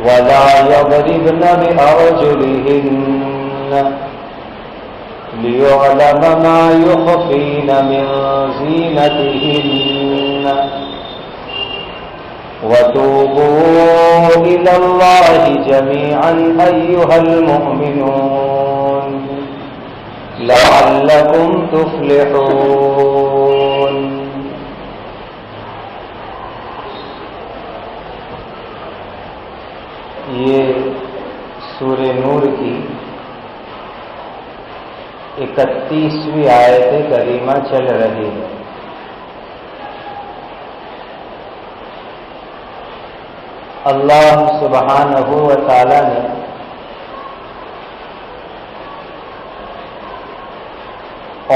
ولا يضربن بأرجلهن ليعلم ما يخفين من زينتهن وتوبوا إلى الله جميعا أيها المؤمنون لعلكم تفلحون. یہ سورہ نور کی 31ویں آیت کریمہ چل رہی ہے. اللہ سبحانہ و تعالی نے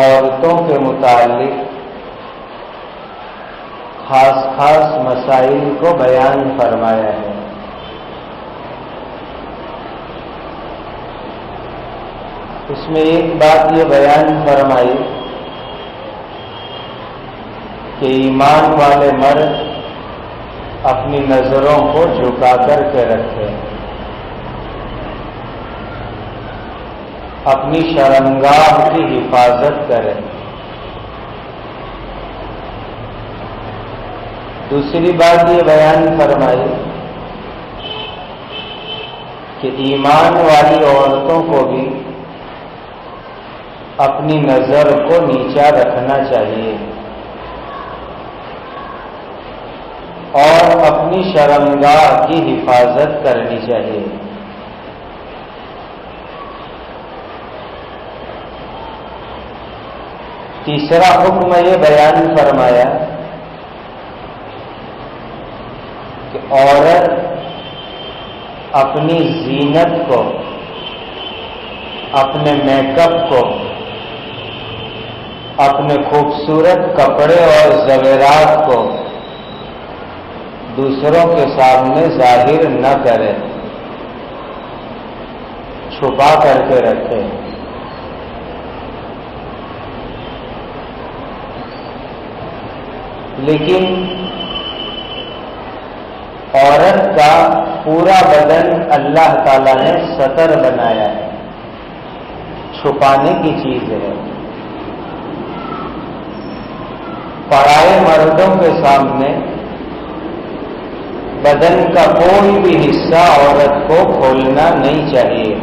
عورتوں کے متعلق خاص خاص مسائل کو بیان فرمایا ہے. اس میں ایک بات یہ بیان فرمائی کہ ایمان والے مرد اپنی نظروں کو جھکا کر کے رکھیں، اپنی شرمگاہ کی حفاظت کریں. دوسری بات یہ بیان فرمائی کہ ایمان والی عورتوں کو بھی اپنی نظر کو نیچا رکھنا چاہیے اور اپنی شرمگاہ کی حفاظت کرنی چاہیے. تیسرا حکم یہ بیان فرمایا کہ عورت اپنی زینت کو، اپنے میک اپ کو، اپنے خوبصورت کپڑے اور زیورات کو دوسروں کے سامنے ظاہر نہ کرے، چھپا کر کے رکھے. لیکن عورت کا پورا بدن اللہ تعالی نے ستر بنایا ہے، چھپانے کی چیز ہے. پرائے مردوں کے سامنے بدن کا کوئی بھی حصہ عورت کو کھولنا نہیں چاہیے.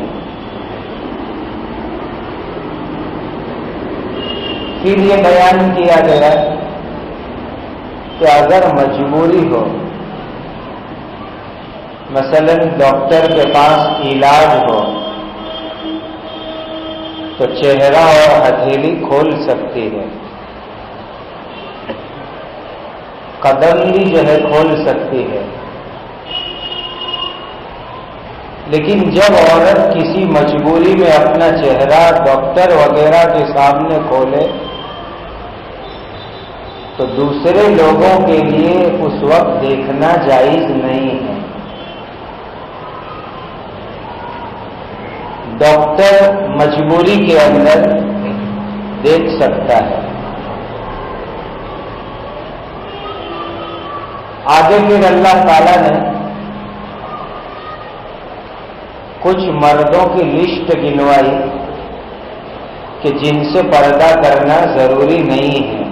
پھر یہ بیان کیا گیا کہ اگر مجبوری ہو، مثلا ڈاکٹر کے پاس علاج ہو، تو چہرہ اور ہتھیلی کھول سکتی ہے، قدم بھی جو ہے کھول سکتی ہے. لیکن جب عورت کسی مجبوری میں اپنا چہرہ ڈاکٹر وغیرہ کے سامنے کھولے تو دوسرے لوگوں کے لیے اس وقت دیکھنا جائز نہیں ہے. ڈاکٹر مجبوری کے اندر دیکھ سکتا ہے. آگے پھر اللہ تعالیٰ نے کچھ مردوں کی لسٹ گنوائی کہ جن سے پردہ کرنا ضروری نہیں ہے.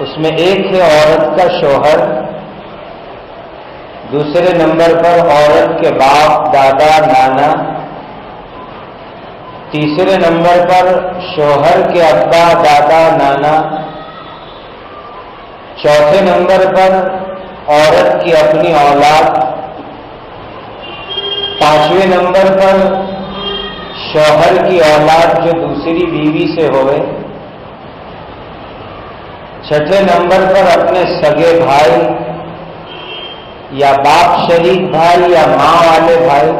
اس میں ایک ہے عورت کا شوہر، دوسرے نمبر پر عورت کے باپ، دادا، نانا، تیسرے نمبر پر شوہر کے ابا، دادا، نانا، چوتھے نمبر پر عورت کی اپنی اولاد، پانچویں نمبر پر شوہر کی اولاد جو دوسری بیوی سے ہوئے، چھٹے نمبر پر اپنے سگے بھائی یا باپ شریک بھائی یا ماں والے بھائی،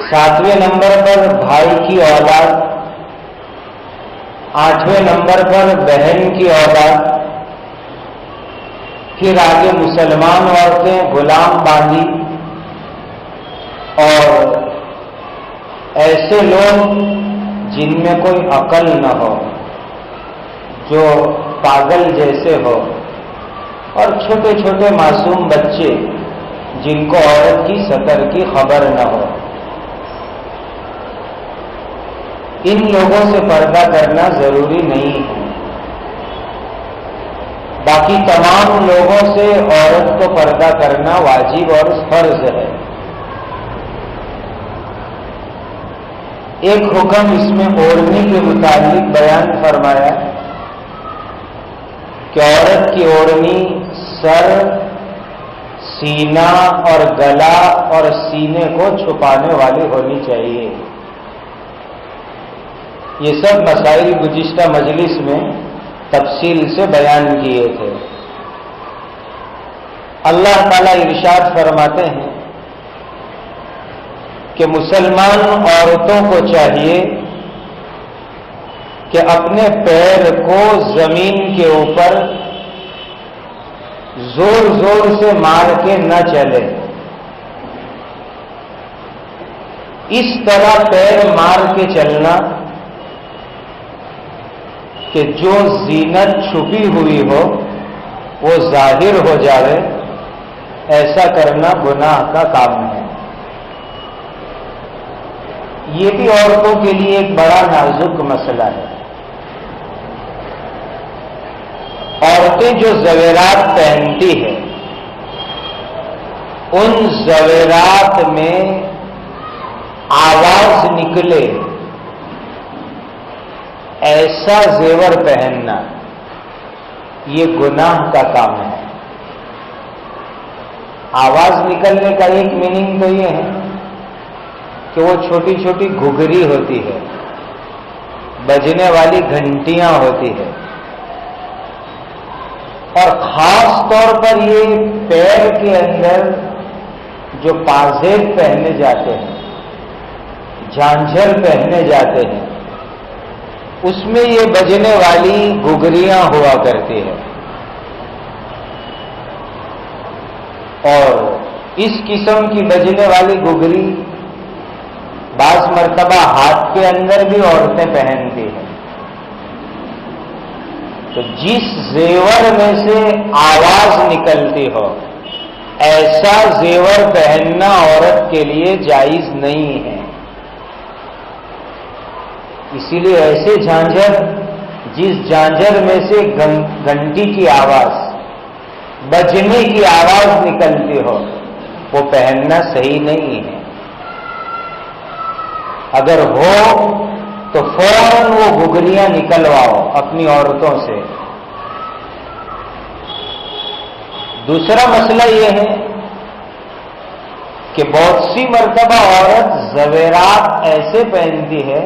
ساتویں نمبر پر بھائی کی اولاد، آٹھویں نمبر پر بہن کی اولاد، پھر آگے مسلمان عورتیں، غلام باندھی، اور ایسے لوگ جن میں کوئی عقل نہ ہو، جو پاگل جیسے ہو، اور چھوٹے چھوٹے معصوم بچے جن کو عورت کی سطر کی خبر نہ ہو، ان لوگوں سے پردہ کرنا ضروری نہیں ہے۔ باقی تمام لوگوں سے عورت کو پردہ کرنا واجب اور فرض ہے۔ ایک حکم اس میں اوڑھنے کے متعلق بیان فرمایا کہ عورت کی اوڑھنی سر، سینہ اور گلا اور سینے کو چھپانے والی ہونی چاہیے۔ یہ سب مسائل گزشتہ مجلس میں تفصیل سے بیان کیے تھے۔ اللہ تعالیٰ ارشاد فرماتے ہیں کہ مسلمان عورتوں کو چاہیے کہ اپنے پیر کو زمین کے اوپر زور زور سے مار کے نہ چلے، اس طرح پیر مار کے چلنا کہ جو زینت چھپی ہوئی ہو وہ ظاہر ہو جائے، ایسا کرنا گناہ کا کام ہے۔ یہ بھی عورتوں کے لیے ایک بڑا نازک مسئلہ ہے۔ عورتیں جو زیورات پہنتی ہیں، ان زیورات میں آواز نکلے ایسا زیور پہننا یہ گناہ کا کام ہے۔ آواز نکلنے کا ایک میننگ تو یہ ہے کہ وہ چھوٹی چھوٹی گھگری ہوتی ہے، بجنے والی گھنٹیاں ہوتی ہے، اور خاص طور پر یہ پیر کے اندر جو پازیب پہنے جاتے ہیں، جھانجھر پہنے جاتے ہیں، اس میں یہ بجنے والی گھگریاں ہوا کرتی ہے۔ اور اس قسم کی بجنے والی گھگری بعض مرتبہ ہاتھ کے اندر بھی عورتیں پہنتی ہیں۔ تو جس زیور میں سے آواز نکلتی ہو ایسا زیور پہننا عورت کے لیے جائز نہیں ہے۔ اسی لیے ایسے جھانجھر جس جھانجھر میں سے گھنٹی کی آواز، بجنے کی آواز نکلتی ہو وہ پہننا صحیح نہیں ہے۔ اگر ہو تو فوراً وہ گھگریاں نکلواؤ اپنی عورتوں سے۔ دوسرا مسئلہ یہ ہے کہ بہت سی مرتبہ عورت زیورات ایسے پہنتی ہے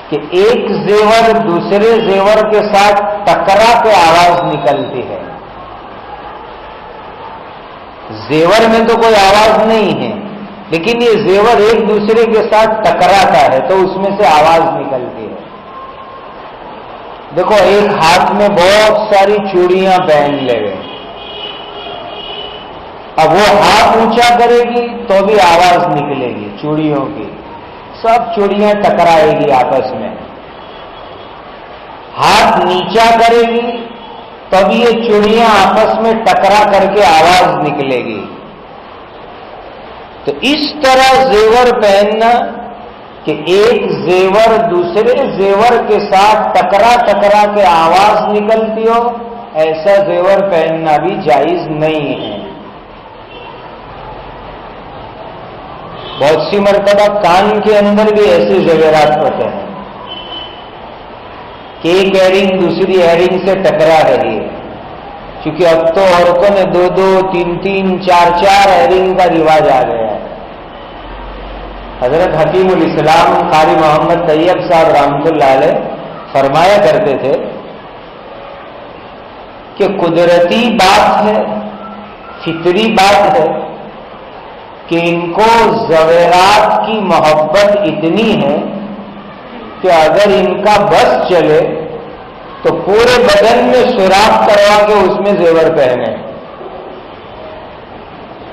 کہ ایک زیور دوسرے زیور کے ساتھ ٹکرا کے آواز نکلتی ہے۔ زیور میں تو کوئی آواز نہیں ہے، لیکن یہ زیور ایک دوسرے کے ساتھ ٹکراتا ہے تو اس میں سے آواز نکلتی ہے۔ دیکھو، ایک ہاتھ میں بہت ساری چوڑیاں پہن لے گئے، اب وہ ہاتھ اونچا کرے گی تو بھی آواز نکلے گی چوڑیوں کی، سب چوڑیاں ٹکرائے گی آپس میں۔ ہاتھ نیچا کرے گی تب یہ چوڑیاں آپس میں ٹکرا کر کے آواز نکلے گی۔ تو اس طرح زیور پہننا کہ ایک زیور دوسرے زیور کے ساتھ ٹکرا کے آواز نکلتی ہو، ایسا زیور پہننا بھی جائز نہیں ہے۔ بہت سی مرتبہ کان کے اندر بھی ایسے زیورات ہوتے ہیں کہ ایک ایئرنگ دوسری ایئرنگ سے ٹکرا رہی ہے، کیونکہ اب تو عورتوں نے 2 3 4 ایئرنگ کا رواج آ گیا ہے۔ حضرت حکیم الاسلام قاری محمد طیب صاحب رحمۃ اللہ علیہ فرمایا کرتے تھے کہ قدرتی بات ہے، فطری بات ہے کہ ان کو زیورات کی محبت اتنی ہے کہ اگر ان کا بس چلے تو پورے بدن میں سوراخ کروا کے اس میں زیور پہنے۔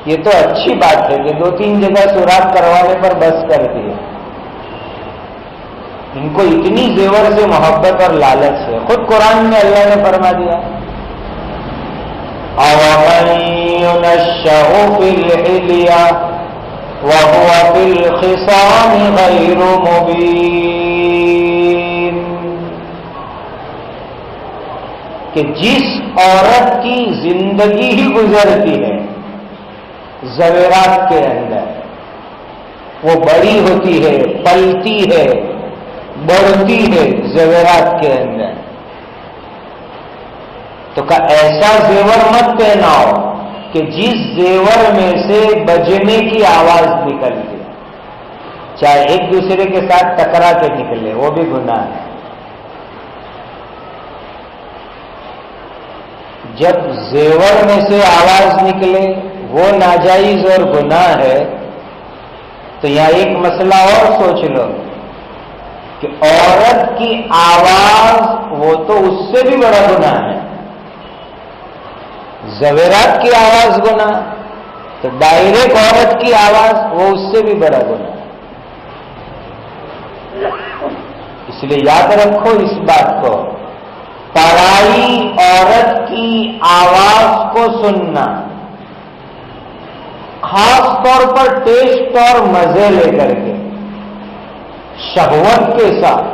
یہ تو اچھی بات ہے کہ 2-3 جگہ سوراخ کروانے پر بس کرتی ہے۔ ان کو اتنی زیور سے محبت اور لالچ ہے۔ خود قرآن میں اللہ نے فرما دیا أَوَمَن يُنَشَّأُ فِي الْحِلْيَةِ وَهُوَ فِي الْخِصَامِ غَيْرُ مُبِينٍ، کہ جس عورت کی زندگی ہی گزرتی ہے زیورات کے اندر، وہ بڑی ہوتی ہے، پلتی ہے، بڑھتی ہے زیورات کے اندر، تو ایسا زیور مت پہناؤ کہ جس زیور میں سے بجنے کی آواز نکلتی، چاہے ایک دوسرے کے ساتھ ٹکرا کے نکلے، وہ بھی گناہ ہے۔ جب زیور میں سے آواز نکلے وہ ناجائز اور گناہ ہے، تو یہاں ایک مسئلہ اور سوچ لو کہ عورت کی آواز وہ تو اس سے بھی بڑا گناہ ہے، زیورات کی آواز گناہ، تو ڈائریکٹ عورت کی آواز وہ اس سے بھی بڑا گناہ ہے۔ اس لیے یاد رکھو اس بات کو، پرائی عورت کی آواز کو سننا، خاص طور پر ٹیسٹ اور مزے لے کر کے، شہوت کے ساتھ،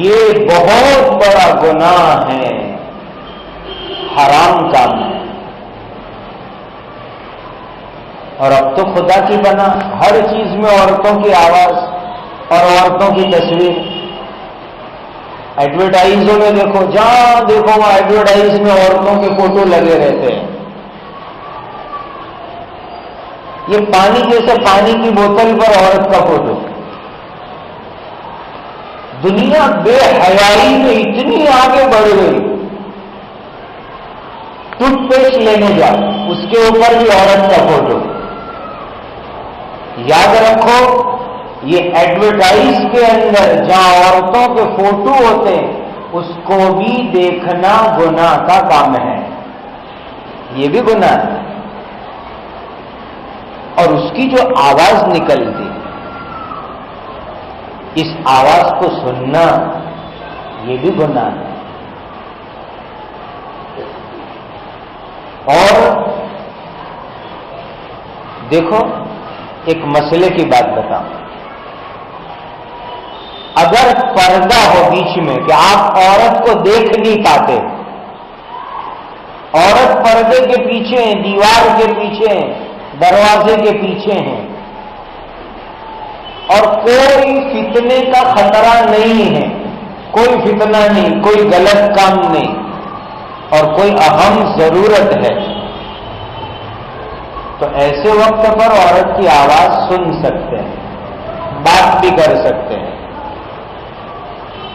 یہ بہت بڑا گناہ ہے، حرام کام ہے۔ اور اب تو خدا کی بنا ہر چیز میں عورتوں کی آواز اور عورتوں کی تصویر، ایڈورٹائزوں میں دیکھو، جہاں دیکھو وہاں ایڈورٹائز میں عورتوں کے فوٹو لگے رہتے ہیں۔ یہ پانی جیسے پانی کی بوتل پر عورت کا فوٹو، دنیا بے حیائی میں اتنی آگے بڑھ گئی، ٹوتھ پیسٹ لینے جا اس کے اوپر بھی عورت کا فوٹو۔ یاد رکھو یہ ایڈورٹائز کے اندر جہاں عورتوں کے فوٹو ہوتے ہیں اس کو بھی دیکھنا گناہ کا کام ہے، یہ بھی گناہ ہے۔ اور اس کی جو آواز نکلتی، اس آواز کو سننا یہ بھی گناہ ہے۔ اور دیکھو ایک مسئلے کی بات بتاؤں، اگر پردہ ہو بیچ میں کہ آپ عورت کو دیکھ نہیں پاتے، عورت پردے کے پیچھے ہیں، دیوار کے پیچھے ہیں، دروازے کے پیچھے ہیں، اور کوئی فتنے کا خطرہ نہیں ہے، کوئی فتنہ نہیں، کوئی غلط کام نہیں، اور کوئی اہم ضرورت ہے، تو ایسے وقت پر عورت کی آواز سن سکتے ہیں، بات بھی کر سکتے ہیں۔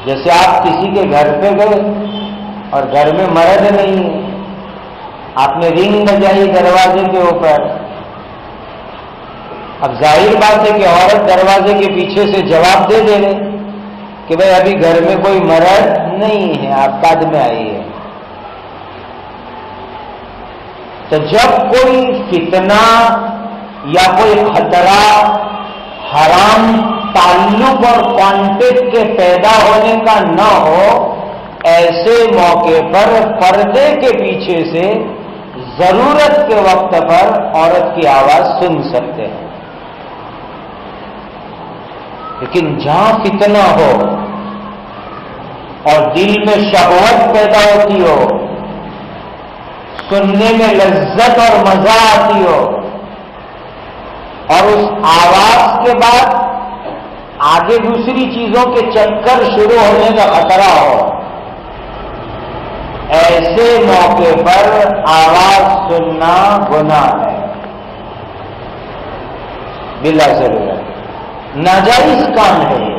جیسے آپ کسی کے گھر پہ گئے اور گھر میں مرد نہیں ہے، آپ نے رنگ بجائی دروازے کے اوپر، اب ظاہر بات ہے کہ عورت دروازے کے پیچھے سے جواب دے رہے کہ بھائی ابھی گھر میں کوئی مرد نہیں ہے، آپ بعد میں آئیے۔ تو جب کوئی فتنہ یا کوئی خطرہ، حرام تعلق اور کانٹیکٹ کے پیدا ہونے کا نہ ہو، ایسے موقع پر پردے کے پیچھے سے ضرورت کے وقت پر عورت کی آواز سن سکتے ہیں۔ لیکن جہاں فتنہ ہو اور دل میں شہوت پیدا ہوتی ہو، سننے میں لذت اور مزہ آتی ہو، اور اس آواز کے بعد آگے دوسری چیزوں کے چکر شروع ہونے کا خطرہ ہو، ایسے موقع پر آواز سننا گناہ ہے بلا ضرورت، ناجائز کام ہے یہ۔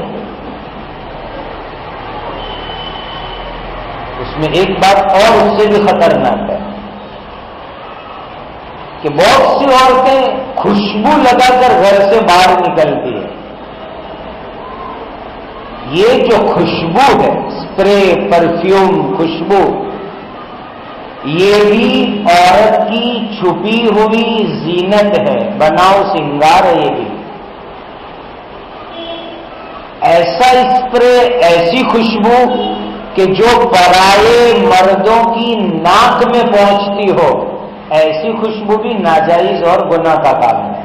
اس میں ایک بات اور اس سے بھی خطرناک ہے کہ بہت سی عورتیں خوشبو لگا کر گھر سے باہر نکلتی ہیں۔ یہ جو خوشبو ہے، اسپرے، پرفیوم، خوشبو، یہ بھی عورت کی چھپی ہوئی زینت ہے، بناؤ سنگار ہے۔ یہ بھی ایسا اسپرے، ایسی خوشبو کہ جو پرائے مردوں کی ناک میں پہنچتی ہو، ایسی خوشبو بھی ناجائز اور گناہ کا کام ہے۔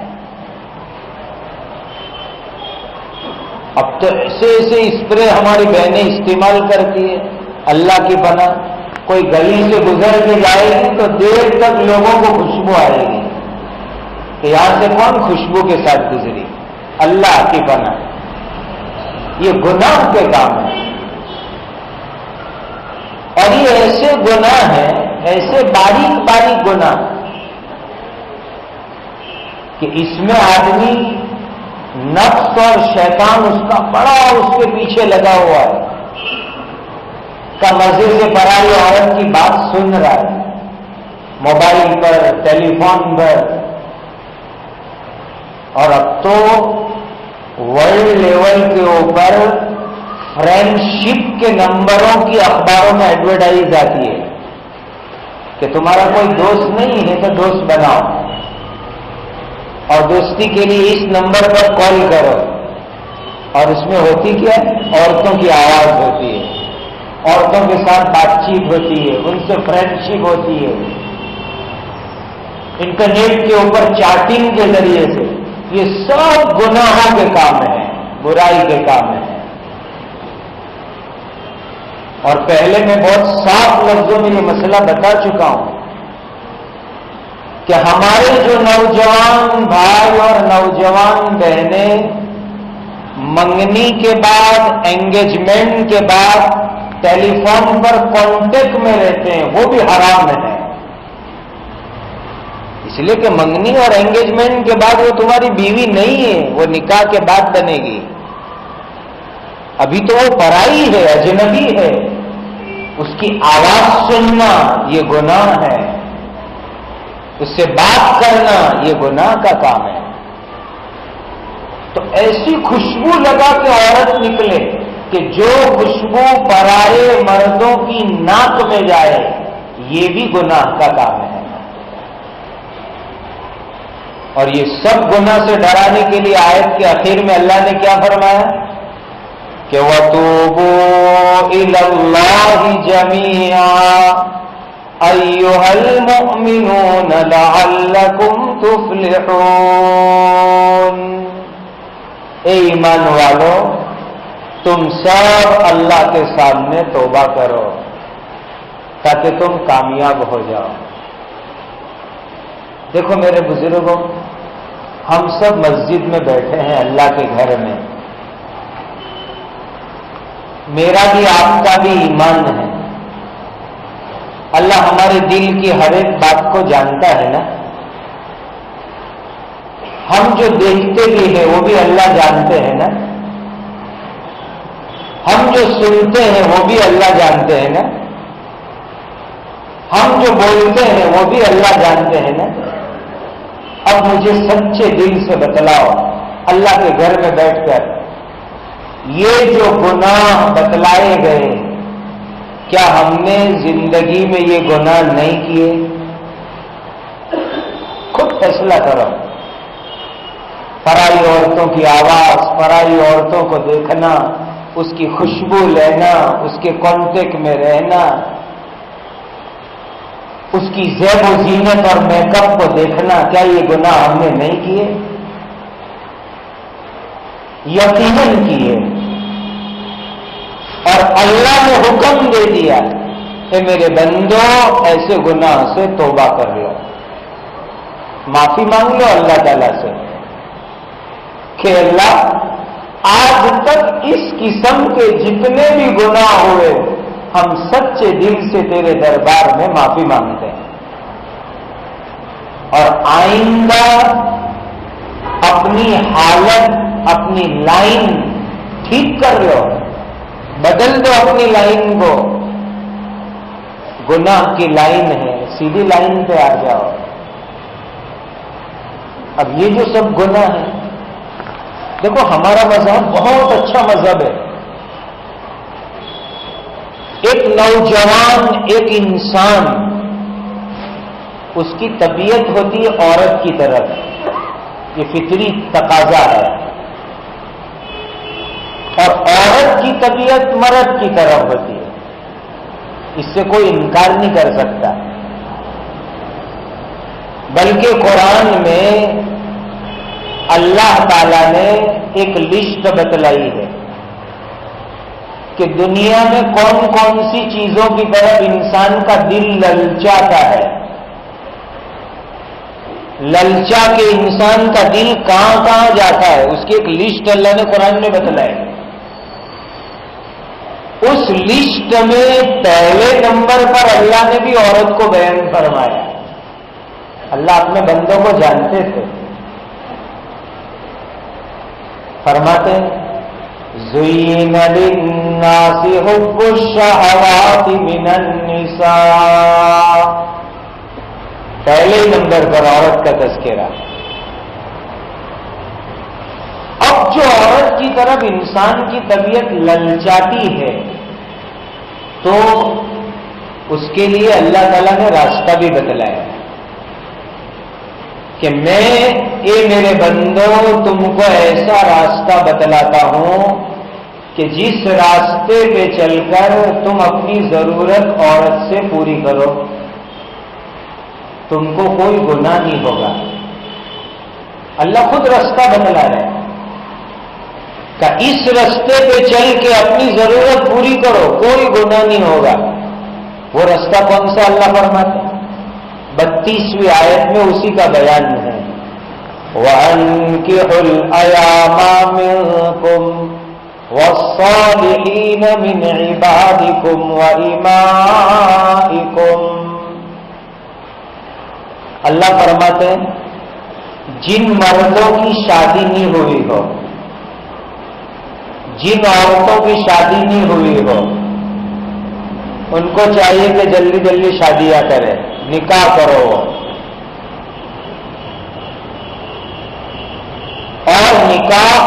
اب تو ایسے ایسے اسپرے ہماری بہنیں استعمال کرتی ہے، اللہ کی پناہ کوئی گلی سے گزر کے جائے گی تو دیر تک لوگوں کو خوشبو آئے گی کہ یہاں سے کون خوشبو کے ساتھ گزری، اللہ کی پناہ۔ یہ گناہ کے کام ہے، اور یہ ایسے گناہ ہیں، ایسے باریک باریک گناہ کہ اس میں آدمی نفس اور شیطان اس کا بڑا اس کے پیچھے لگا ہوا ہے، کا مزے سے پرائی عورت کی بات سن رہا ہے، موبائل پر، ٹیلی فون پر، اور اب تو ورلڈ لیول کے اوپر فرینڈ شپ کے نمبروں کی اخباروں میں ایڈورٹائز آتی ہے کہ تمہارا کوئی دوست نہیں ہے تو دوست بناؤ، اور دوستی کے لیے اس نمبر پر کال کرو، اور اس میں ہوتی کیا ہے؟ عورتوں کی آواز ہوتی ہے، عورتوں کے ساتھ بات چیت ہوتی ہے، ان سے فرینڈ شپ ہوتی ہے، انٹرنیٹ کے اوپر چیٹنگ کے ذریعے سے۔ یہ سب گناہوں کے کام ہیں، برائی کے کام ہیں۔ اور پہلے میں بہت صاف لفظوں میں یہ مسئلہ بتا چکا ہوں کہ ہمارے جو نوجوان بھائی اور نوجوان بہنیں منگنی کے بعد، انگیجمنٹ کے بعد ٹیلی فون پر کانٹیکٹ میں رہتے ہیں، وہ بھی حرام ہے، اس لیے کہ منگنی اور انگیجمنٹ کے بعد وہ تمہاری بیوی نہیں ہے، وہ نکاح کے بعد بنے گی، ابھی تو وہ پرائی ہے، اجنبی ہے، اس کی آواز سننا یہ گناہ ہے، اس سے بات کرنا یہ گناہ کا کام ہے۔ تو ایسی خوشبو لگا کے عورت نکلے کہ جو خوشبو پرائے مردوں کی ناک میں جائے، یہ بھی گناہ کا کام ہے۔ اور یہ سب گناہ سے ڈرانے کے لیے آیت کے آخر میں اللہ نے کیا فرمایا کہ وَتُوبُوا إِلَى اللَّهِ جَمِيعًا أَيُّهَا الْمُؤْمِنُونَ لَعَلَّكُمْ تُفْلِحُونَ۔ اے ایمان والو، تم سب اللہ کے سامنے توبہ کرو تاکہ تم کامیاب ہو جاؤ۔ دیکھو میرے بزرگوں، ہم سب مسجد میں بیٹھے ہیں اللہ کے گھر میں، میرا بھی آپ کا بھی ایمان ہے، اللہ ہمارے دل کی ہر ایک بات کو جانتا ہے نا، ہم جو دیکھتے بھی ہیں وہ بھی اللہ جانتے ہیں نا، ہم جو سنتے ہیں وہ بھی اللہ جانتے ہیں نا، ہم جو بولتے ہیں وہ بھی اللہ جانتے ہیں نا۔ اب مجھے سچے دل سے بتلاؤ، اللہ کے گھر میں بیٹھ کر یہ جو گناہ بتلائے گئے، کیا ہم نے زندگی میں یہ گناہ نہیں کیے؟ خود فیصلہ کرو۔ پرائی عورتوں کی آواز، پرائی عورتوں کو دیکھنا، اس کی خوشبو لینا، اس کے کانٹیکٹ میں رہنا، اس کی زیب و زینت اور میک اپ کو دیکھنا، کیا یہ گناہ ہم نے نہیں کیے؟ یقیناً کیے، اور اللہ نے حکم دے دیا کہ میرے بندوں ایسے گناہ سے توبہ کر لو، معافی مانگ لو اللہ تعالیٰ سے کہ اللہ آج تک اس قسم کے جتنے بھی گناہ ہوئے ہم سچے دل سے تیرے دربار میں معافی مانگتے ہیں، اور آئندہ اپنی حالت، اپنی لائن ٹھیک کر لو، بدل دو اپنی لائن کو، گناہ کی لائن ہے، سیدھی لائن پہ آ جاؤ۔ اب یہ جو سب گناہ ہیں، دیکھو ہمارا مذہب بہت اچھا مذہب ہے، ایک نوجوان، ایک انسان، اس کی طبیعت ہوتی ہے عورت کی طرف، یہ فطری تقاضا ہے، اور عورت کی طبیعت مرد کی طرف ہوتی ہے۔ اس سے کوئی انکار نہیں کر سکتا. بلکہ قرآن میں اللہ تعالی نے ایک لسٹ بتلائی ہے کہ دنیا میں کون کون سی چیزوں کی طرف انسان کا دل للچاتا ہے. للچا کے انسان کا دل کہاں کہاں جاتا ہے اس کی ایک لسٹ اللہ نے قرآن میں بتلائی. اس لسٹ میں پہلے نمبر پر اللہ نے بھی عورت کو بیان فرمایا. اللہ اپنے بندوں کو جانتے تھے. فرماتے زُيِّنَ لِلنَّاسِ حُبُّ الشَّهَوَاتِ مِنَ النِّسَاءِ. پہلے نمبر پر عورت کا تذکرہ. اب جو عورت کی طرف انسان کی طبیعت للچاتی ہے تو اس کے لیے اللہ تعالیٰ نے راستہ بھی بتلایا کہ میں اے میرے بندوں تم کو ایسا راستہ بتلاتا ہوں کہ جس راستے پہ چل کر تم اپنی ضرورت عورت سے پوری کرو تم کو کوئی گناہ نہیں ہوگا. اللہ خود راستہ بتلا رہے ہیں کہ اس راستے پہ چل کے اپنی ضرورت پوری کرو کوئی گناہ نہیں ہوگا. وہ راستہ کون سا اللہ فرماتا ہے 32ویں آیت میں اسی کا بیان ہے. وَأَنكِحُوا الْأَيَامَ مِنكُمْ وَالصَّالِحِينَ مِنْ عِبَادِكُمْ وَإِمَائِكُمْ. اللہ فرماتے ہیں جن مردوں کی شادی نہیں ہوئی ہو جن عورتوں کی شادی نہیں ہوئی ہو ان کو چاہیے کہ جلدی جلدی شادیاں کریں نکاح کرو. اور نکاح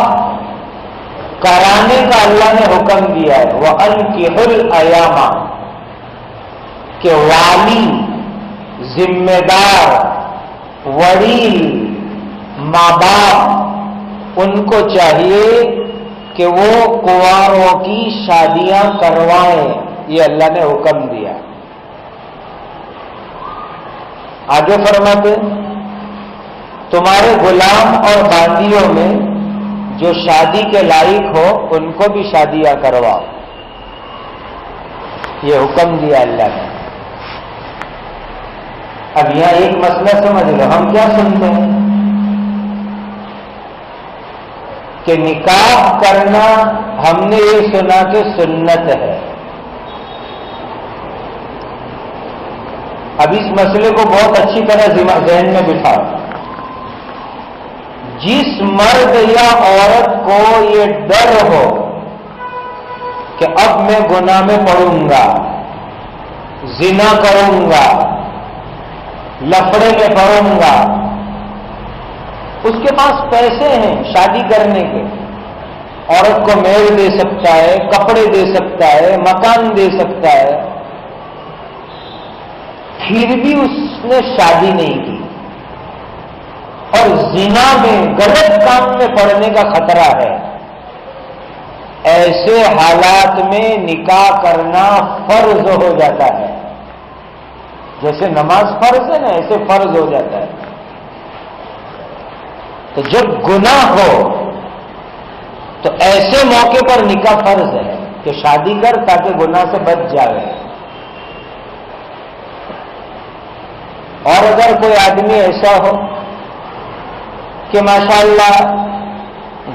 کرانے کا اللہ نے حکم دیا ہے وَأَنكِحُوا الْأَيَامَ کہ والی ذمہ دار وڑی ماں باپ ان کو چاہیے کہ وہ کنواروں کی شادیاں کروائیں. یہ اللہ نے حکم دیا. آگے فرماتے تمہارے غلام اور باندیوں میں جو شادی کے لائق ہو ان کو بھی شادیاں کرواؤ. یہ حکم دیا اللہ نے. اب یہاں ایک مسئلہ سمجھ لو ہم کیا سنتے ہیں کہ نکاح کرنا ہم نے یہ سنا کہ سنت ہے. اب اس مسئلے کو بہت اچھی طرح ذہن میں بٹھاؤ. جس مرد یا عورت کو یہ ڈر ہو کہ اب میں گناہ میں پڑوں گا زنا کروں گا لفڑے میں پڑوں گا اس کے پاس پیسے ہیں شادی کرنے کے عورت کو مہر دے سکتا ہے کپڑے دے سکتا ہے مکان دے سکتا ہے پھر بھی اس نے شادی نہیں کی اور زنا میں غلط کام میں پڑنے کا خطرہ ہے. ایسے حالات میں نکاح کرنا فرض ہو جاتا ہے. جیسے نماز فرض ہے نا ایسے فرض ہو جاتا ہے. تو جب گناہ ہو تو ایسے موقع پر نکاح فرض ہے کہ شادی کر تاکہ گناہ سے بچ جائے. اور اگر کوئی آدمی ایسا ہو کہ ماشاءاللہ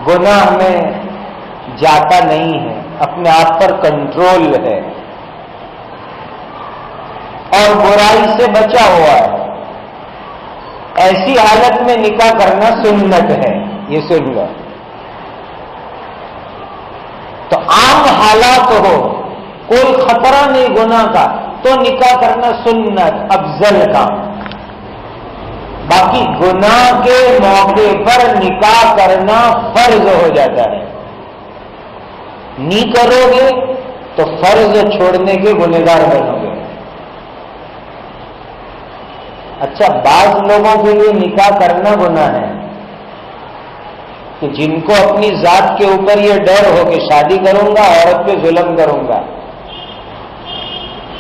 گناہ میں جاتا نہیں ہے اپنے آپ پر کنٹرول ہے اور برائی سے بچا ہوا ہے ایسی حالت میں نکاح کرنا سنت ہے. یہ سن لو. تو عام حالات ہو کوئی خطرہ نہیں گناہ کا تو نکاح کرنا سنت افضل کام. باقی گناہ کے موقع پر نکاح کرنا فرض ہو جاتا ہے. نہیں کرو گے تو فرض چھوڑنے کے گنہگار بنو گے. اچھا بعض لوگوں کے لیے نکاح کرنا گناہ ہے کہ جن کو اپنی ذات کے اوپر یہ ڈر ہو کہ شادی کروں گا عورت پہ ظلم کروں گا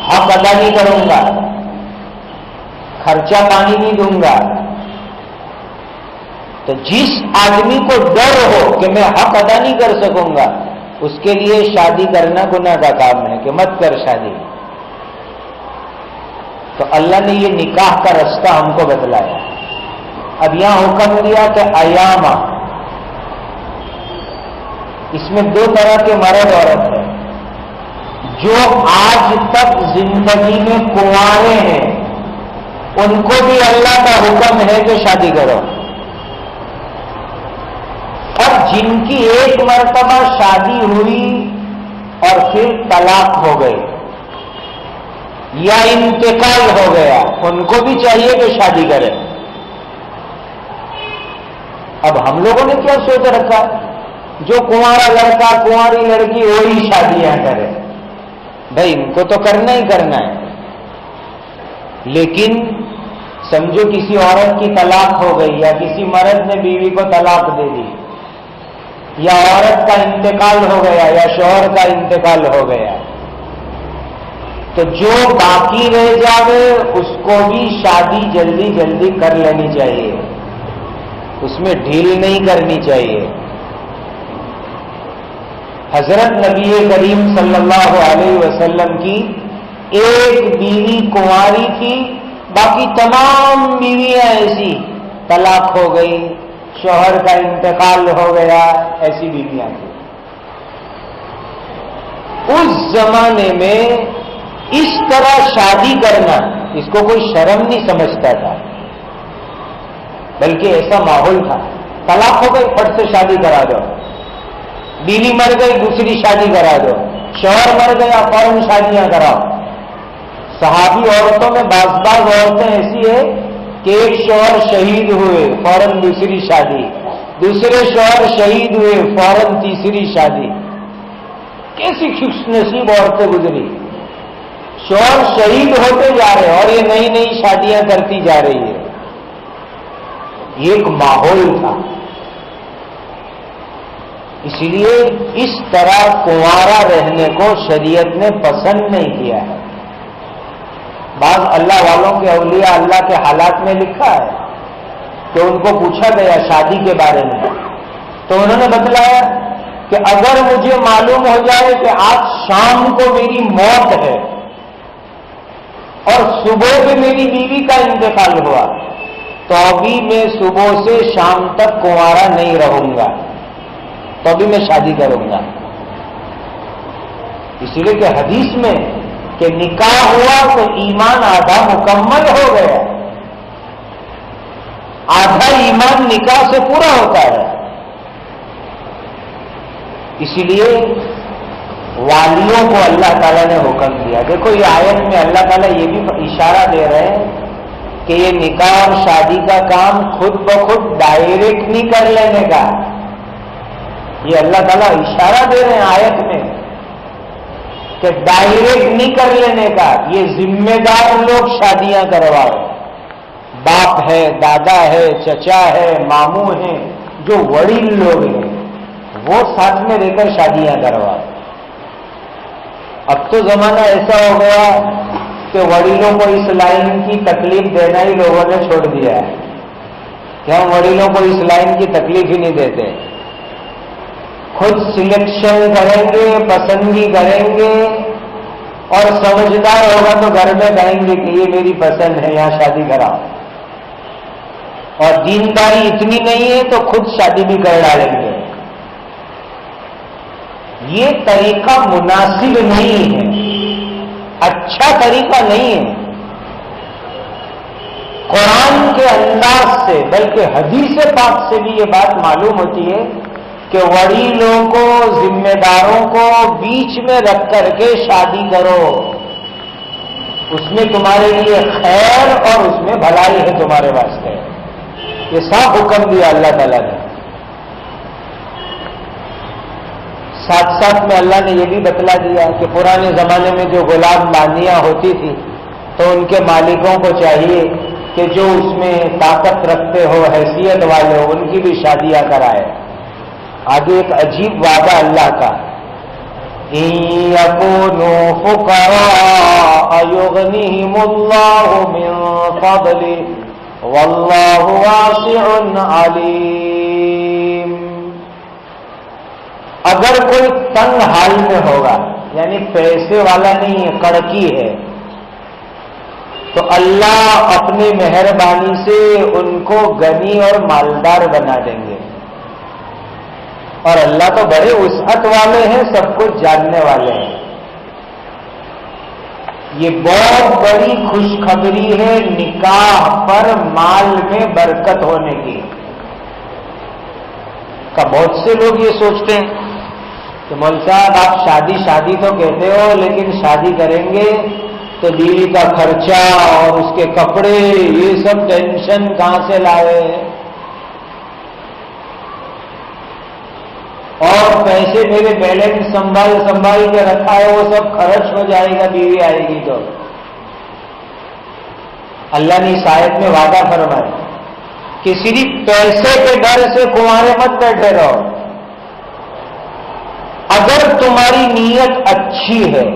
حق ادا نہیں کروں گا، خرچہ پانی نہیں دوں گا. تو جس آدمی کو ڈر ہو کہ میں حق ادا نہیں کر سکوں گا، اس کے لیے شادی کرنا گناہ کا کام ہے کہ مت کر شادی. تو اللہ نے یہ نکاح کا رستہ ہم کو بتلایا. اب یہاں حکم دیا کہ ایاما، اس میں دو طرح کے مرد عورت ہیں. جو آج تک زندگی میں کنوارے ہیں ان کو بھی اللہ کا حکم ہے کہ شادی کرو. اور جن کی ایک مرتبہ شادی ہوئی اور پھر طلاق ہو گئی یا انتقال ہو گیا، ان کو بھی چاہیے کہ شادی کریں. اب ہم لوگوں نے کیا سوچ رکھا، جو کنوارا لڑکا کنواری لڑکی وہی شادیاں کرے. بھائی ان کو تو کرنا ہی کرنا ہے، لیکن سمجھو کسی عورت کی طلاق ہو گئی یا کسی مرد نے بیوی کو طلاق دے دی یا عورت کا انتقال ہو گیا یا شوہر کا انتقال ہو گیا، تو جو باقی رہ جاوے اس کو بھی شادی جلدی جلدی کر لینی چاہیے، اس میں ڈھیل نہیں کرنی چاہیے. حضرت نبی کریم صلی اللہ علیہ وسلم کی ایک بیوی کنواری تھی، باقی تمام بیویاں ایسی طلاق ہو گئی، شوہر کا انتقال ہو گیا، ایسی بیویاں تھیں. اس زمانے میں اس طرح شادی کرنا اس کو کوئی شرم نہیں سمجھتا تھا، بلکہ ایسا ماحول تھا. طلاق ہو گئی پھٹ سے شادی کرا دو، بیوی مر گئی دوسری شادی کرا دو، شوہر مر گیا فوراً شادیاں کراؤ. صحابی عورتوں میں بعض عورتیں ایسی ہے کہ ایک شوہر شہید ہوئے فوراً دوسری شادی، دوسرے شوہر شہید ہوئے فوراً تیسری شادی. کیسی خوش نصیب عورتیں گزری، شوہر شہید ہوتے جا رہے اور یہ نئی نئی شادیاں کرتی جا رہی ہے. یہ ایک ماحول تھا. اسی لیے اس طرح کنوارا رہنے کو شریعت نے پسند نہیں کیا ہے. بعض اللہ والوں کے اولیاء اللہ کے حالات میں لکھا ہے کہ ان کو پوچھا گیا شادی کے بارے میں، تو انہوں نے بتلایا کہ اگر مجھے معلوم ہو جائے کہ آج شام کو میری موت ہے اور صبح میں میری بیوی کا انتقال ہوا تو ابھی میں صبح سے شام تک کنوارا نہیں رہوں گا، تو ابھی میں شادی کروں گا. اسی لیے کہ حدیث میں کہ نکاح ہوا تو ایمان آدھا مکمل ہو گیا. آدھا ایمان نکاح سے پورا ہوتا ہے. اسی لیے والیوں کو اللہ تعالیٰ نے حکم دیا. دیکھو یہ آیت میں اللہ تعالیٰ یہ بھی اشارہ دے رہے ہیں کہ یہ نکاح اور شادی کا کام خود بخود ڈائریکٹ نہیں کر لینے کا. یہ اللہ تعالیٰ اشارہ دے رہے ہیں آیت میں کہ ڈائریکٹ نہیں کر لینے کا. یہ ذمہ دار لوگ شادیاں کرواؤ، باپ ہے، دادا ہے، چچا ہے، ماموں ہیں، جو وڈیل لوگ ہیں وہ ساتھ میں رہ کر شادیاں کرواؤ. اب تو زمانہ ایسا ہو گیا کہ وڈیلوں کو اس لائن کی تکلیف دینا ہی لوگوں نے چھوڑ دیا ہے کہ ہم وڈیلوں کو اس لائن کی تکلیف ہی نہیں دیتے. خود سلیکشن کریں گے، پسندگی کریں گے، اور سمجھدار ہوگا تو گھر میں کہیں گے کہ یہ میری پسند ہے یہاں شادی کراؤ. اور دینداری اتنی نہیں ہے تو خود شادی بھی کر ڈالیں گے. یہ طریقہ مناسب نہیں ہے، اچھا طریقہ نہیں ہے. قرآن کے انداز سے بلکہ حدیث پاک سے بھی یہ بات معلوم ہوتی ہے کہ وڈیلوں کو، ذمہ داروں کو بیچ میں رکھ کر کے شادی کرو. اس میں تمہارے لیے خیر اور اس میں بھلائی ہے تمہارے واسطے. یہ صاف حکم دیا اللہ تعالیٰ نے. ساتھ ساتھ میں اللہ نے یہ بھی بتلا دیا کہ پرانے زمانے میں جو غلام باندیاں ہوتی تھی تو ان کے مالکوں کو چاہیے کہ جو اس میں طاقت رکھتے ہو، حیثیت والے ہو، ان کی بھی شادیاں کرائے. آگے ایک عجیب وعدہ اللہ کا إن يكونوا فقراء يغنيهم الله من فضله والله واسع علیم. اگر کوئی تنگ حال میں ہوگا یعنی پیسے والا نہیں ہے، کڑکی ہے، تو اللہ اپنی مہربانی سے ان کو غنی اور مالدار بنا دیں گے. اور اللہ تو بڑے وسعت والے ہیں، سب کچھ جاننے والے ہیں. یہ بہت بڑی خوشخبری ہے نکاح پر مال میں برکت ہونے کی. بہت سے لوگ یہ سوچتے ہیں کہ مول صاحب آپ شادی تو کہتے ہو، لیکن شادی کریں گے تو بیوی کا خرچہ اور اس کے کپڑے، یہ سب ٹینشن کہاں سے لائے، اور پیسے میرے بیلنس سنبھال کے رکھا ہے وہ سب خرچ ہو جائے گا بیوی آئے گی تو. اللہ نے اس آیت میں وعدہ فرمایا کہ صرف پیسے کے ڈر سے کنوارے مت بیٹھے رہو. اگر تمہاری نیت اچھی ہے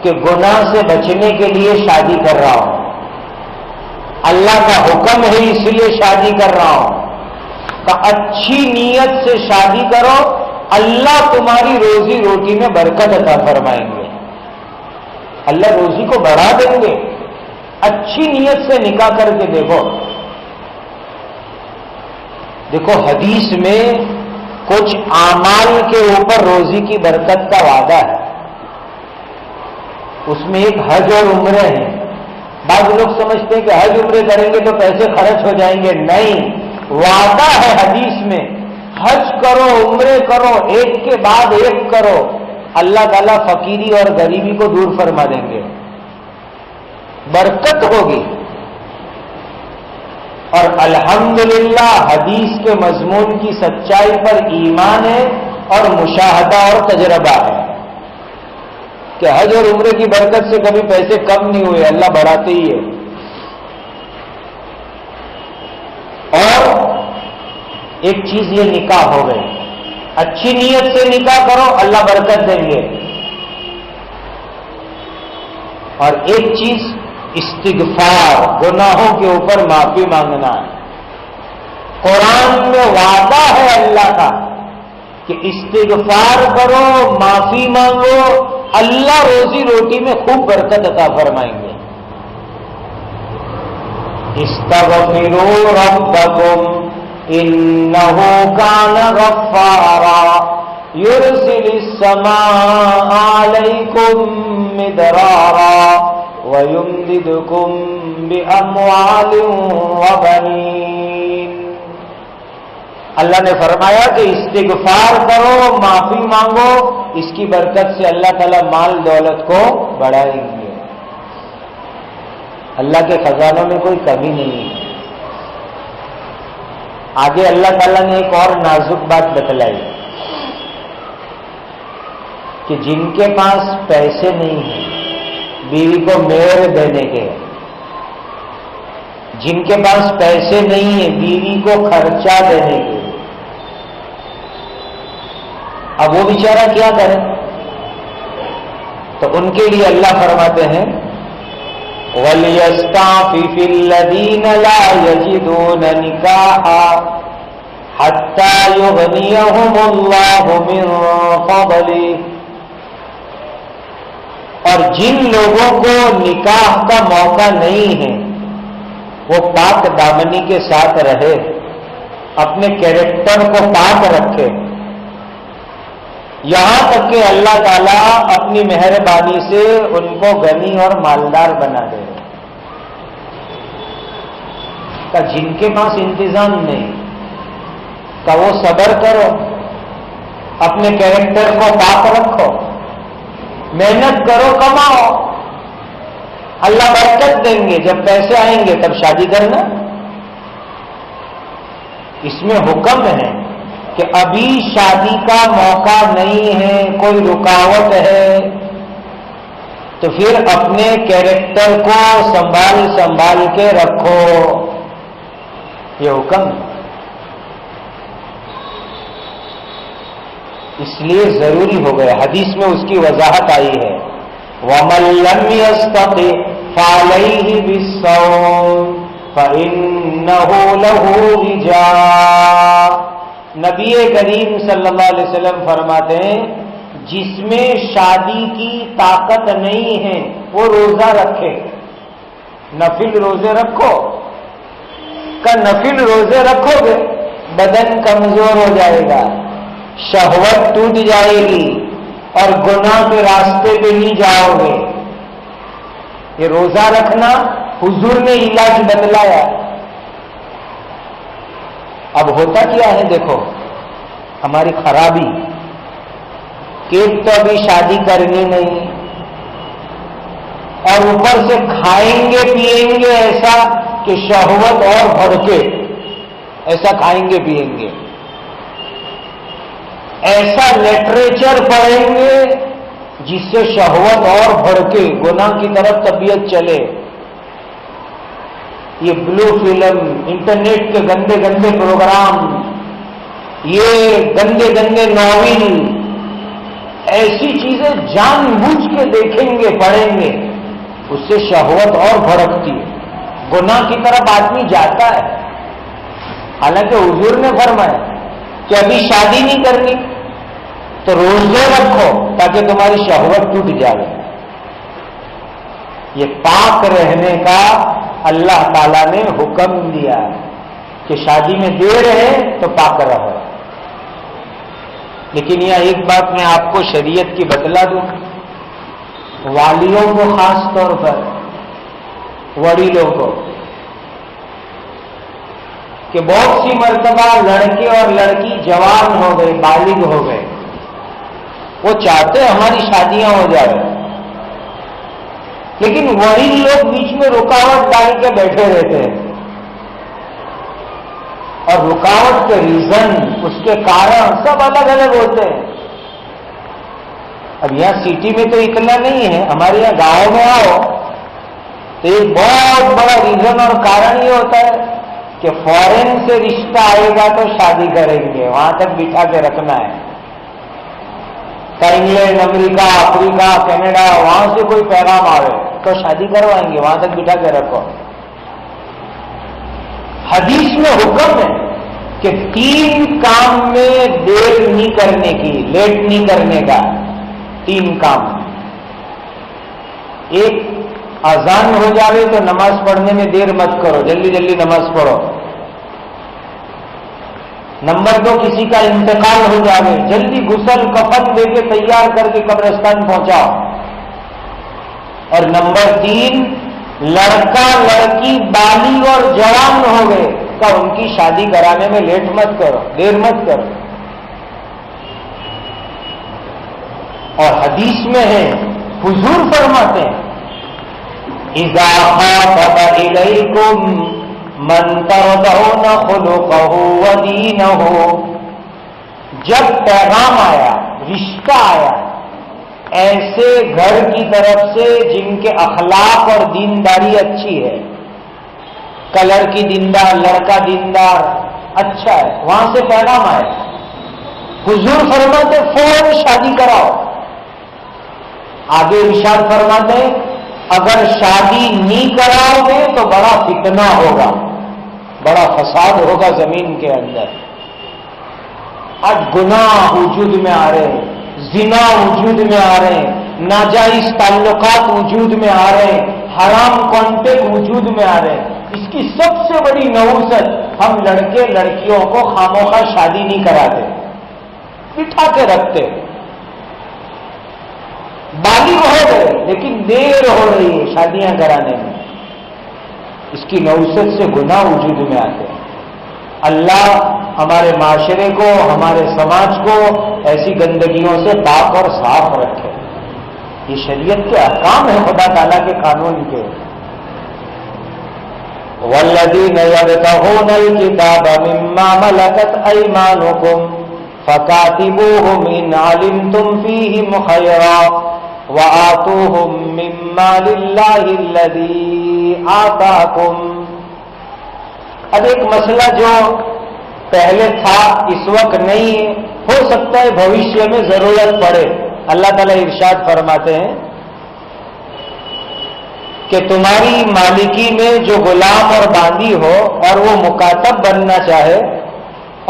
کہ گناہ سے بچنے کے لیے شادی کر رہا ہوں، اللہ کا حکم ہے اس لیے شادی کر رہا ہوں، تو اچھی نیت سے شادی کرو، اللہ تمہاری روزی روٹی میں برکت عطا فرمائیں گے، اللہ روزی کو بڑھا دیں گے. اچھی نیت سے نکاح کر کے دیکھو حدیث میں کچھ اعمال کے اوپر روزی کی برکت کا وعدہ ہے. اس میں ایک حج اور عمرے ہیں. بعض لوگ سمجھتے ہیں کہ حج عمرے کریں گے تو پیسے خرچ ہو جائیں گے. نہیں، وعدہ ہے حدیث میں، حج کرو عمرے کرو، ایک کے بعد ایک کرو، اللہ تعالیٰ فقیری اور غریبی کو دور فرما دیں گے، برکت ہوگی. اور الحمدللہ حدیث کے مضمون کی سچائی پر ایمان ہے اور مشاہدہ اور تجربہ ہے کہ حج اور عمرے کی برکت سے کبھی پیسے کم نہیں ہوئے، اللہ بڑھاتے ہی ہے. اور ایک چیز یہ نکاح ہو گئی، اچھی نیت سے نکاح کرو اللہ برکت دیں گے. اور ایک چیز استغفار، گناہوں کے اوپر معافی مانگنا ہے. قرآن میں وعدہ ہے اللہ کا کہ استغفار کرو، معافی مانگو، اللہ روزی روٹی میں خوب برکت عطا فرمائیں گے. استغفروا ربکم انہ کان غفارا یرسل السماء علیکم مدرارا وَيُمْدِدْكُمْ بِأَمْوَالٍ وَبَنِينَ. اللہ نے فرمایا کہ استغفار کرو، معافی مانگو، اس کی برکت سے اللہ تعالیٰ مال دولت کو بڑھائیں گے. اللہ کے خزانوں میں کوئی کمی نہیں ہے. آگے اللہ تعالیٰ نے ایک اور نازک بات بتلائی کہ جن کے پاس پیسے نہیں ہیں بیوی کو مہر دینے کے، جن کے پاس پیسے نہیں ہیں بیوی کو خرچہ دینے کے، اب وہ بیچارہ کیا کرے؟ تو ان کے لیے اللہ فرماتے ہیں وَلْيَسْتَعْفِفِ الَّذِينَ لَا يَجِدُونَ نِكَاحًا حَتَّى يُغْنِيَهُمُ اللَّهُ مِنْ فَضْلِهِ. اور جن لوگوں کو نکاح کا موقع نہیں ہے وہ پاک دامنی کے ساتھ رہے، اپنے کیریکٹر کو پاک رکھے، یہاں تک کہ اللہ تعالیٰ اپنی مہربانی سے ان کو غنی اور مالدار بنا دے. کہ جن کے پاس انتظام نہیں کہ وہ صبر کرو، اپنے کیریکٹر کو پاک رکھو، محنت کرو، کماؤ، اللہ برکت دیں گے. جب پیسے آئیں گے تب شادی کرنا. اس میں حکم ہے کہ ابھی شادی کا موقع نہیں ہے، کوئی رکاوٹ ہے، تو پھر اپنے کیریکٹر کو سنبھال کے رکھو. یہ حکم ہے. اس لیے ضروری ہو گیا. حدیث میں اس کی وضاحت آئی ہے وَمَن لَّمْ يَسْتَطِعْ فَعَلَيْهِ بِالصَّوْمِ فَإِنَّهُ لَهُ وِجَاءٌ. نبی کریم صلی اللہ علیہ وسلم فرماتے ہیں جس میں شادی کی طاقت نہیں ہے وہ روزہ رکھے. نفل روزے رکھو کا نفل روزے رکھو گے بدن کمزور ہو جائے گا, شہوت ٹوٹ جائے گی اور گناہ کے راستے پہ نہیں جاؤ گے. یہ روزہ رکھنا حضور نے علاج بتلایا. اب ہوتا کیا ہے دیکھو ہماری خرابی کہ ایک تو ابھی شادی کرنی نہیں اور اوپر سے کھائیں گے پیئیں گے ایسا کہ شہوت اور بھڑکے, ایسا کھائیں گے پیئیں گے, ایسا لٹریچر پڑھیں گے جس سے شہوت اور بھڑکے, گناہ کی طرف طبیعت چلے. یہ بلو فلم, انٹرنیٹ کے گندے گندے پروگرام, یہ گندے گندے ناول, ایسی چیزیں جان بوجھ کے دیکھیں گے پڑھیں گے, اس سے شہوت اور بھڑکتی ہے, گناہ کی طرف آدمی جاتا ہے. حالانکہ حضور نے فرمایا کہ ابھی شادی نہیں کرنی تو روزے رکھو تاکہ تمہاری شہوت ٹوٹ جائے. یہ پاک رہنے کا اللہ تعالیٰ نے حکم دیا کہ شادی میں دیر ہے تو پاک رہو. لیکن یہاں ایک بات میں آپ کو شریعت کی بتلا دوں, والیوں کو خاص طور پر, وڈیلوں کو, کہ بہت سی مرتبہ لڑکے اور لڑکی جوان ہو گئے, بالغ ہو گئے, وہ چاہتے ہماری شادیاں ہو جائے, لیکن وہی لوگ بیچ میں رکاوٹ ڈال کے بیٹھے رہتے ہیں. اور رکاوٹ کے ریزن, اس کے کارن سب الگ الگ ہوتے ہیں. اب یہاں سٹی میں تو اتنا نہیں ہے, ہمارے یہاں گاؤں میں آؤ تو ایک بہت بڑا ریزن اور کارن یہ ہوتا ہے کہ فورن سے رشتہ آئے گا تو شادی کریں گے, وہاں تک بٹھا کے رکھنا ہے. انگلینڈ, امریکہ, افریقہ, کینیڈا, وہاں سے کوئی پیغام آئے تو شادی کروائیں گے, وہاں تک بٹھا کے رکھو. حدیث میں حکم ہے کہ 3 کام میں دیر نہیں کرنے کی, لیٹ نہیں کرنے کا. 3 کام. ایک, اذان ہو جاوے تو نماز پڑھنے میں دیر مت کرو, جلدی جلدی نماز پڑھو. نمبر 2, کسی کا انتقال ہو جاوے جلدی غسل کفن دے کے تیار کر کے قبرستان پہنچاؤ. اور نمبر 3, لڑکا لڑکی بالغ اور جوان ہو گئے تو ان کی شادی کرانے میں لیٹ مت کرو, دیر مت کرو. اور حدیث میں ہے, حضور فرماتے ہیں اذا خاطب الیکم من ترضون خلقه ودینه, جب پیغام آیا, رشتہ آیا ایسے گھر کی طرف سے جن کے اخلاق اور دینداری اچھی ہے, کا لڑکی دیندار, لڑکا دیندار اچھا ہے, وہاں سے پیغام آئے, حضور فرماتے فوراً شادی کراؤ. آگے ارشاد فرماتے اگر شادی نہیں کراؤ گے تو بڑا فتنہ ہوگا, بڑا فساد ہوگا زمین کے اندر. آج گناہ وجود میں آ رہے ہیں, زنا وجود میں آ رہے ہیں, ناجائز تعلقات وجود میں آ رہے ہیں, حرام کانٹیکٹ وجود میں آ رہے ہیں. اس کی سب سے بڑی نوست, ہم لڑکے لڑکیوں کو خاموخواہ شادی نہیں کراتے, بٹھا کے رکھتے. بالغ ہو گئے لیکن دیر ہو رہی ہے شادیاں کرانے میں, اس کی نوست سے گناہ وجود میں آتے ہیں. اللہ ہمارے معاشرے کو, ہمارے سماج کو ایسی گندگیوں سے پاک اور صاف رکھے. یہ شریعت کے احکام ہیں, خدا تعالیٰ کے قانون کے. والذین یبتغون الکتاب مما ملکت ایمانکم فکاتبوہم ان علمتم فیہم خیرا وآتوہم مما للہ الذی آتاکم. اب ایک مسئلہ جو پہلے تھا اس وقت نہیں ہے، ہو سکتا ہے بھوشیہ میں ضرورت پڑے۔ اللہ تعالیٰ ارشاد فرماتے ہیں کہ تمہاری مالکی میں جو غلام اور باندی ہو اور وہ مکاتب بننا چاہے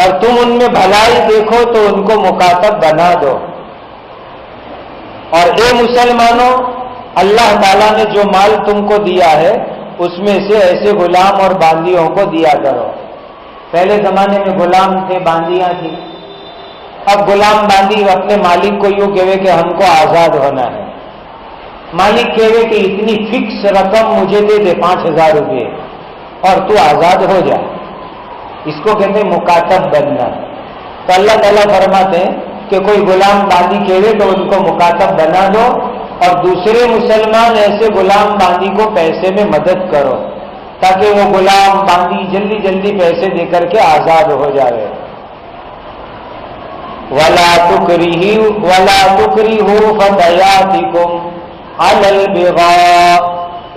اور تم ان میں بھلائی دیکھو تو ان کو مکاتب بنا دو۔ اور اے مسلمانوں، اللہ تعالیٰ نے جو مال تم کو دیا ہے اس میں سے ایسے غلام اور باندیوں کو دیا کرو۔ پہلے زمانے میں غلام تھے، باندیاں تھیں، اب غلام باندی اپنے مالک کو یوں کہے کہ ہم کو آزاد ہونا ہے، مالک کہے کہ اتنی فکس رقم مجھے دے دے 5,000 روپے اور تو آزاد ہو جا، اس کو کہتے ہیں مکاتب بننا۔ تو اللہ تعالیٰ فرماتے ہیں کہ کوئی غلام باندی کہے تو ان کو مکاتب بنا دو اور دوسرے مسلمان ایسے غلام باندی کو پیسے میں مدد کرو تاکہ وہ غلام باندی جلدی جلدی پیسے دے کر کے آزاد ہو جائے۔ وَلَا تُكْرِهُوا فَتَيَاتِكُمْ عَلَى الْبِغَاءِ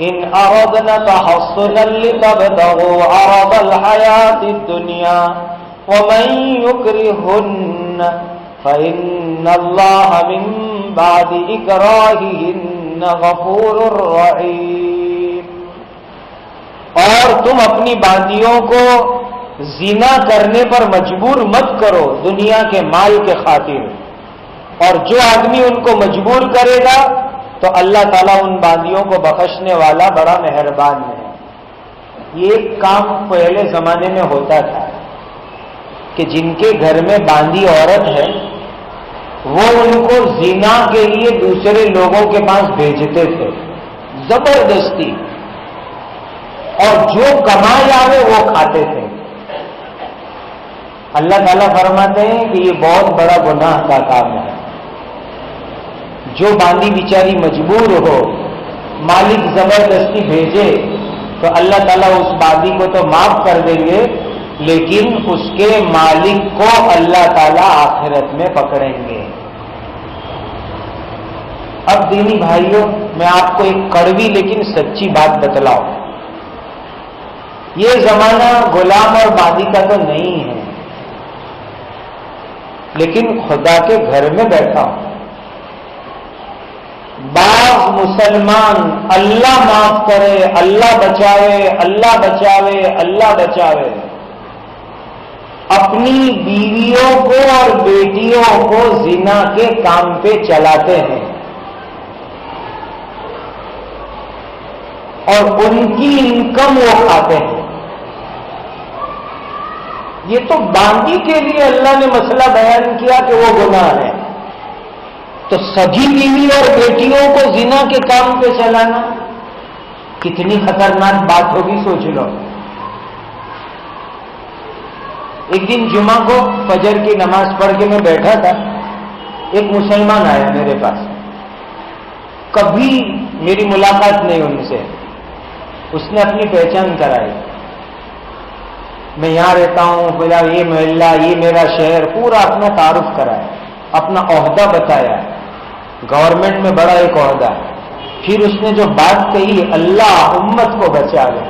إِنْ أَرَدْنَ تَحَصُّنًا لِتَبْتَغُوا عَرَضَ الْحَيَاةِ الدُّنْيَا وَمَنْ يُكْرِهُنَّ فَإِنَّ اللَّهَ مِنْ بَعْدِ إِكْرَاهِهِنَّ غَفُورٌ رَحِيمٌ۔ اور تم اپنی باندیوں کو زنا کرنے پر مجبور مت کرو دنیا کے مال کے خاطر، اور جو آدمی ان کو مجبور کرے گا تو اللہ تعالیٰ ان باندیوں کو بخشنے والا بڑا مہربان ہے۔ یہ ایک کام پہلے زمانے میں ہوتا تھا کہ جن کے گھر میں باندی عورت ہے وہ ان کو زنا کے لیے دوسرے لوگوں کے پاس بھیجتے تھے زبردستی، اور جو کمائی آئے وہ کھاتے تھے۔ اللہ تعالیٰ فرماتے ہیں کہ یہ بہت بڑا گناہ کا کام ہے۔ جو باندی بیچاری مجبور ہو، مالک زبردستی بھیجے تو اللہ تعالیٰ اس باندی کو تو معاف کر دیں گے، لیکن اس کے مالک کو اللہ تعالیٰ آخرت میں پکڑیں گے۔ اب دینی بھائیوں، میں آپ کو ایک کڑوی لیکن سچی بات بتلاؤں، یہ زمانہ غلام اور باندی کا تو نہیں ہے، لیکن خدا کے گھر میں بیٹھا ہوں، بعض مسلمان، اللہ معاف کرے، اللہ بچاوے، اللہ بچاوے، اللہ بچاوے، اپنی بیویوں کو اور بیٹیوں کو زنا کے کام پہ چلاتے ہیں اور ان کی انکم وہ کھاتے ہیں۔ یہ تو باندی کے لیے اللہ نے مسئلہ بیان کیا کہ وہ گناہ ہے، تو سگی بیوی اور بیٹیوں کو زنا کے کام پہ چلانا کتنی خطرناک بات ہوگی، سوچ لو۔ ایک دن جمعہ کو فجر کی نماز پڑھ کے میں بیٹھا تھا، ایک مسلمان آیا میرے پاس، کبھی میری ملاقات نہیں ان سے، اس نے اپنی پہچان کرائی، میں یہاں رہتا ہوں، بولا یہ محلہ، یہ میرا شہر، پورا اپنا تعارف کرایا، اپنا عہدہ بتایا، گورنمنٹ میں بڑا ایک عہدہ ہے۔ پھر اس نے جو بات کہی، اللہ امت کو بچا لے،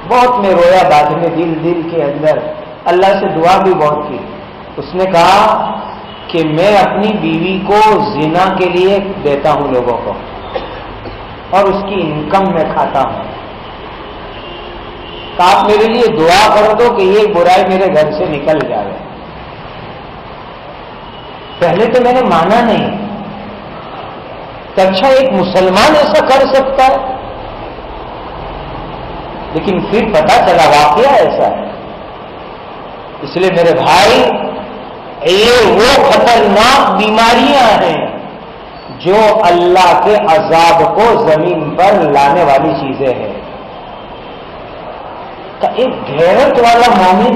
بہت میں رویا بعد میں، دل کے اندر اللہ سے دعا بھی بہت کی۔ اس نے کہا کہ میں اپنی بیوی کو زنا کے لیے دیتا ہوں لوگوں کو، اور اس کی انکم میں کھاتا ہوں، کہ آپ میرے لیے دعا کر دو کہ یہ برائی میرے گھر سے نکل جائے۔ پہلے تو میں نے مانا نہیں کہ اچھا ایک مسلمان ایسا کر سکتا ہے، لیکن پھر پتا چلا واقعہ ایسا ہے۔ اس لیے میرے بھائی، یہ وہ خطرناک بیماریاں ہیں جو اللہ کے عذاب کو زمین پر لانے والی چیزیں ہیں۔ کہ ایک غیرت والا مومن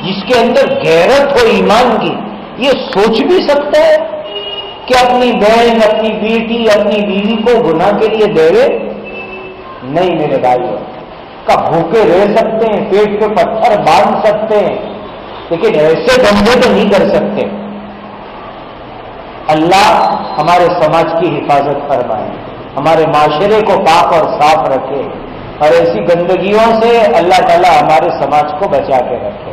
جس کے اندر غیرت ہو ایمان کی، یہ سوچ بھی سکتا ہے کہ اپنی بہن، اپنی بیٹی، اپنی بیوی کو گناہ کے لیے دے رہے؟ نہیں میرے بھائیوں، کا بھوکے رہ سکتے ہیں، پیٹ پہ پتھر باندھ سکتے ہیں، لیکن ایسے دھندے تو نہیں کر سکتے۔ اللہ ہمارے سماج کی حفاظت فرمائے، ہمارے معاشرے کو پاک اور صاف رکھے، اور ایسی گندگیوں سے اللہ تعالی ہمارے سماج کو بچا کے رکھے۔